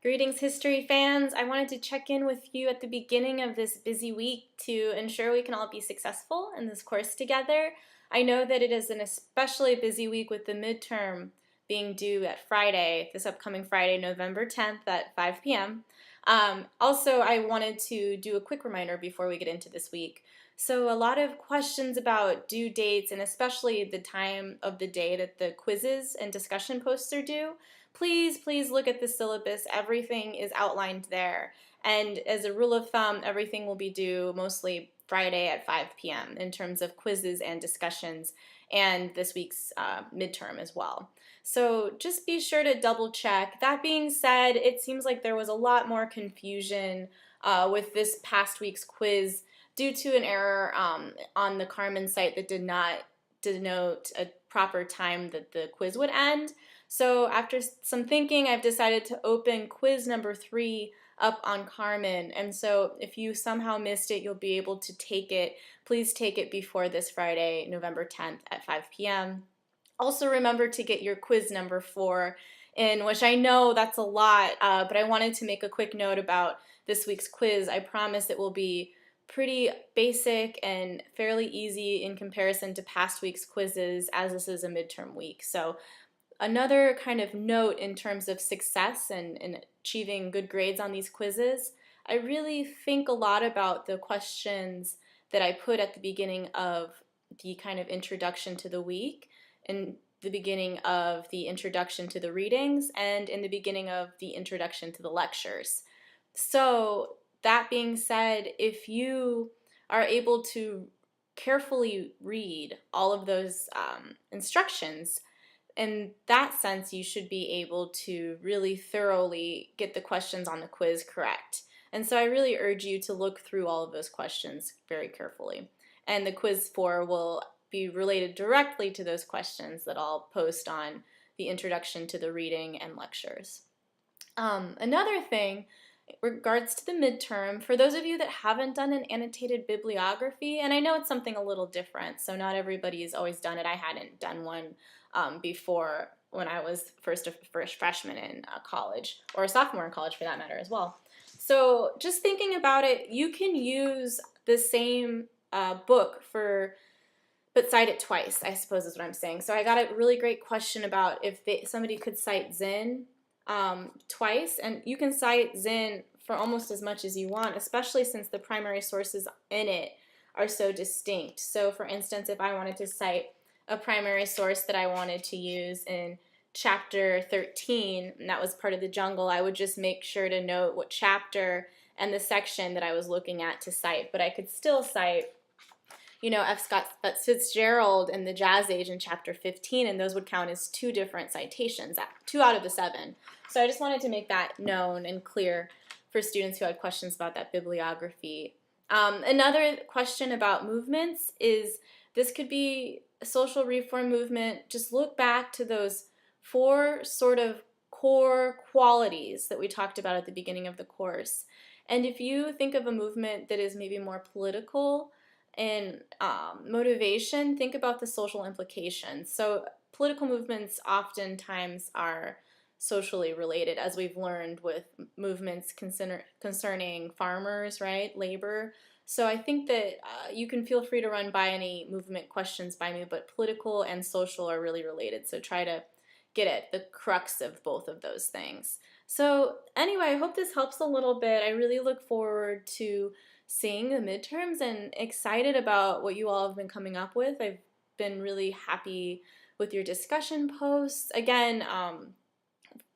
Greetings, history fans. I wanted to check in with you at the beginning of this busy week to ensure we can all be successful in this course together. I know that it is an especially busy week with the midterm being due at Friday, this upcoming Friday, November 10th at 5 p.m. Also, I wanted to do a quick reminder before we get into this week. So a lot of questions about due dates and especially the time of the day that the quizzes and discussion posts are due. Please look at the syllabus. Everything is outlined there. And as a rule of thumb, everything will be due mostly Friday at 5 p.m. in terms of quizzes and discussions and this week's midterm as well. So just be sure to double check. That being said, it seems like there was a lot more confusion with this past week's quiz due to an error on the Carmen site that did not denote a proper time that the quiz would end. So after some thinking, I've decided to open quiz number 3 up on Carmen. And so if you somehow missed it, you'll be able to take it. Please take it before this Friday, November 10th at 5 p.m. Also remember to get your quiz number 4 in, which I know that's a lot, but I wanted to make a quick note about this week's quiz. I promise it will be pretty basic and fairly easy in comparison to past week's quizzes, as this is a midterm week. So another kind of note in terms of success and achieving good grades on these quizzes, I really think a lot about the questions that I put at the beginning of the kind of introduction to the week, in the beginning of the introduction to the readings, and in the beginning of the introduction to the lectures. So that being said, if you are able to carefully read all of those instructions, in that sense, you should be able to really thoroughly get the questions on the quiz correct. And so I really urge you to look through all of those questions very carefully. And the quiz 4 will be related directly to those questions that I'll post on the introduction to the reading and lectures. Another thing, in regards to the midterm, for those of you that haven't done an annotated bibliography, and I know it's something a little different, so not everybody's always done it. I hadn't done one before when I was first a freshman in college, or a sophomore in college for that matter as well. So just thinking about it, you can use the same book but cite it twice, I suppose is what I'm saying. So I got a really great question about if somebody could cite Zinn twice, and you can cite Zinn for almost as much as you want, especially since the primary sources in it are so distinct. So for instance, if I wanted to cite a primary source that I wanted to use in chapter 13, and that was part of the jungle, I would just make sure to note what chapter and the section that I was looking at to cite. But I could still cite, F. Scott Fitzgerald in the Jazz Age in chapter 15, and those would count as 2 different citations, 2 out of the 7. So I just wanted to make that known and clear for students who had questions about that bibliography. Another question about movements is, this could be a social reform movement. Just look back to those 4 sort of core qualities that we talked about at the beginning of the course. And if you think of a movement that is maybe more political in motivation, think about the social implications. So political movements oftentimes are socially related, as we've learned with movements concerning farmers, right, labor. So I think that you can feel free to run by any movement questions by me, but political and social are really related. So try to get at the crux of both of those things. So anyway, I hope this helps a little bit. I really look forward to seeing the midterms and excited about what you all have been coming up with. I've been really happy with your discussion posts. Again,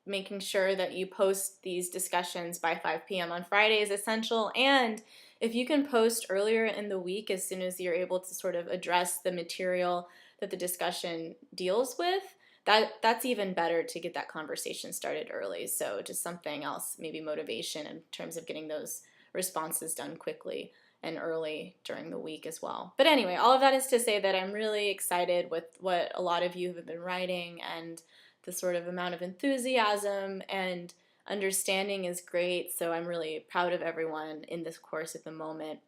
making sure that you post these discussions by 5 p.m. on Friday is essential, and if you can post earlier in the week as soon as you're able to sort of address the material that the discussion deals with, that's even better to get that conversation started early. So just something else, maybe motivation in terms of getting those responses done quickly and early during the week as well. But anyway, all of that is to say that I'm really excited with what a lot of you have been writing, and the sort of amount of enthusiasm and understanding is great. So I'm really proud of everyone in this course at the moment.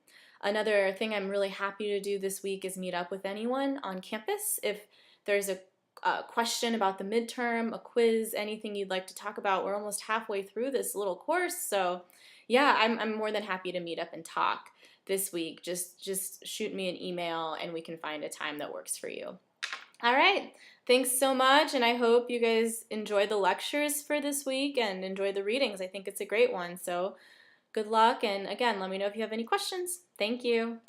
Another thing I'm really happy to do this week is meet up with anyone on campus. If there's a question about the midterm, a quiz, anything you'd like to talk about. We're almost halfway through this little course, so yeah, I'm more than happy to meet up and talk this week. Just shoot me an email and we can find a time that works for you. All right. Thanks so much, and I hope you guys enjoy the lectures for this week and enjoy the readings. I think it's a great one. So good luck, and again, let me know if you have any questions. Thank you.